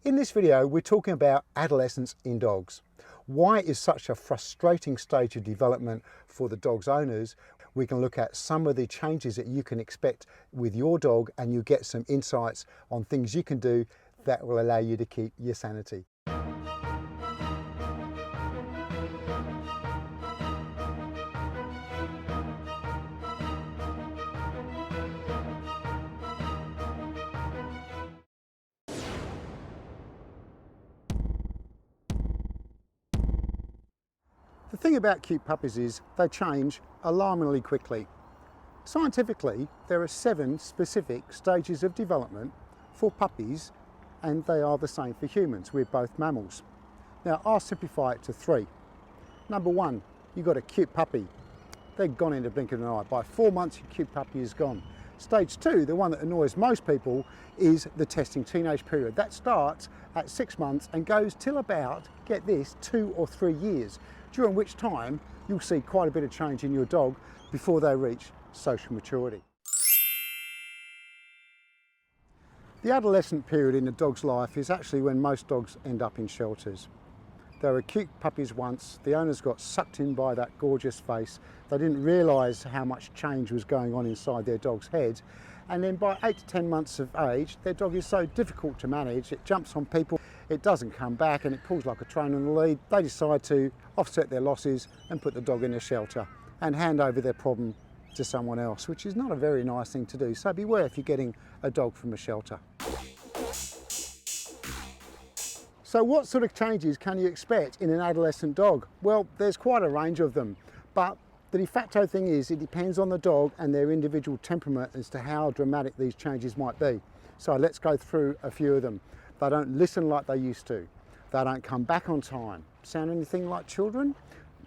In this video, we're talking about adolescence in dogs. Why it is such a frustrating stage of development for the dog's owners. We can look at some of the changes that you can expect with your dog, and you get some insights on things you can do that will allow you to keep your sanity. The thing about cute puppies is they change alarmingly quickly. Scientifically, there are 7 specific stages of development for puppies, and they are the same for humans. We're both mammals. Now, I'll simplify it to 3. Number 1, you've got a cute puppy. They're gone in the blink of an eye. By 4 months, your cute puppy is gone. Stage 2, the one that annoys most people, is the testing teenage period. That starts at 6 months and goes till about, get this, 2 or 3 years, during which time you'll see quite a bit of change in your dog before they reach social maturity. The adolescent period in a dog's life is actually when most dogs end up in shelters. They were cute puppies once, the owners got sucked in by that gorgeous face, they didn't realise how much change was going on inside their dog's head, and then by 8 to 10 months of age, their dog is so difficult to manage, it jumps on people, it doesn't come back, and it pulls like a train on the lead. They decide to offset their losses and put the dog in a shelter and hand over their problem to someone else, which is not a very nice thing to do. So beware if you're getting a dog from a shelter. So what sort of changes can you expect in an adolescent dog? Well, there's quite a range of them, but the de facto thing is it depends on the dog and their individual temperament as to how dramatic these changes might be. So let's go through a few of them. They don't listen like they used to. They don't come back on time. Sound anything like children?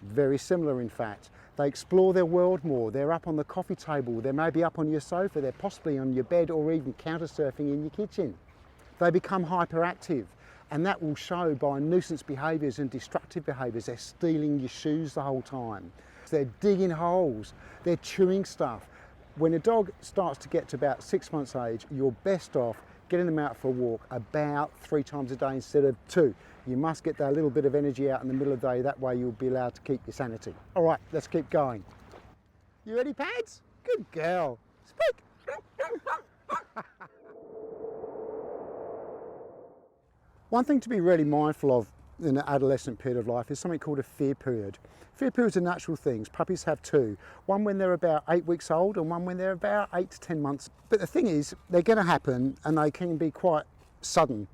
Very similar, in fact. They explore their world more. They're up on the coffee table. They may be up on your sofa. They're possibly on your bed or even counter surfing in your kitchen. They become hyperactive, and that will show by nuisance behaviours and destructive behaviours. They're stealing your shoes the whole time. They're digging holes. They're chewing stuff. When a dog starts to get to about 6 months age, you're best off getting them out for a walk about 3 times a day instead of 2. You must get that little bit of energy out in the middle of the day, that way you'll be allowed to keep your sanity. All right, let's keep going. You ready, Pads? Good girl. Speak. One thing to be really mindful of in the adolescent period of life is something called a fear period. Fear periods are natural things. Puppies have 2. One when they're about 8 weeks old and one when they're about 8 to 10 months. But the thing is, they're going to happen and they can be quite sudden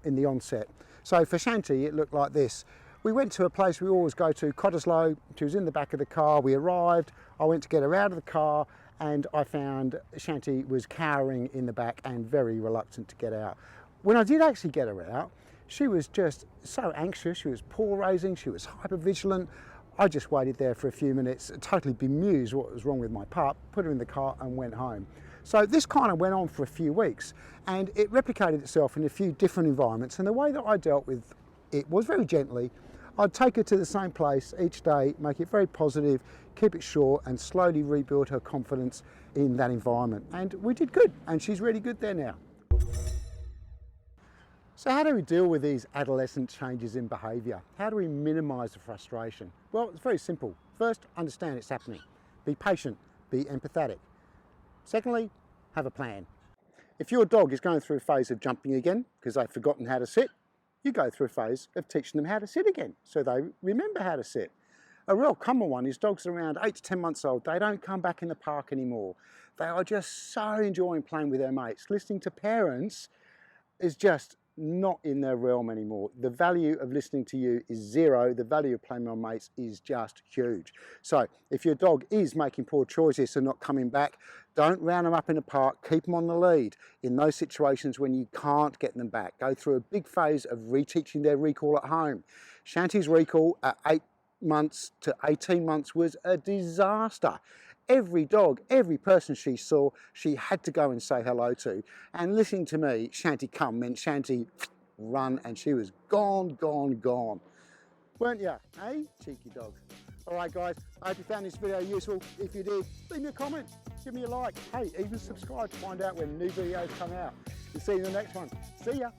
in the onset. So for Shanti, it looked like this. We went to a place we always go to, Cottesloe. She was in the back of the car. We arrived. I went to get her out of the car and I found Shanti was cowering in the back and very reluctant to get out. When I did actually get her out, she was just so anxious. She was paw raising. She was hypervigilant. I just waited there for a few minutes, totally bemused what was wrong with my pup, put her in the car and went home. So this kind of went on for a few weeks and it replicated itself in a few different environments, and the way that I dealt with it was very gently. I'd take her to the same place each day, make it very positive, keep it short and slowly rebuild her confidence in that environment. And we did good, and she's really good there now. So how do we deal with these adolescent changes in behaviour? How do we minimise the frustration? Well, it's very simple. First, understand it's happening. Be patient, be empathetic. Secondly, have a plan. If your dog is going through a phase of jumping again because they've forgotten how to sit, you go through a phase of teaching them how to sit again so they remember how to sit. A real common one is dogs around 8 to 10 months old. They don't come back in the park anymore. They are just so enjoying playing with their mates. Listening to parents is just not in their realm anymore. The value of listening to you is 0. The value of playing with my mates is just huge. So if your dog is making poor choices and not coming back, don't round them up in the park, keep them on the lead. In those situations when you can't get them back, go through a big phase of reteaching their recall at home. Shanti's recall at 8 months to 18 months was a disaster. Every dog, every person she saw, she had to go and say hello to. And listening to me, Shanti come meant Shanti run, and she was gone, gone, gone. Weren't you? Hey, cheeky dog. All right, guys, I hope you found this video useful. If you did, leave me a comment, give me a like. Hey, even subscribe to find out when new videos come out. We'll see you in the next one. See ya.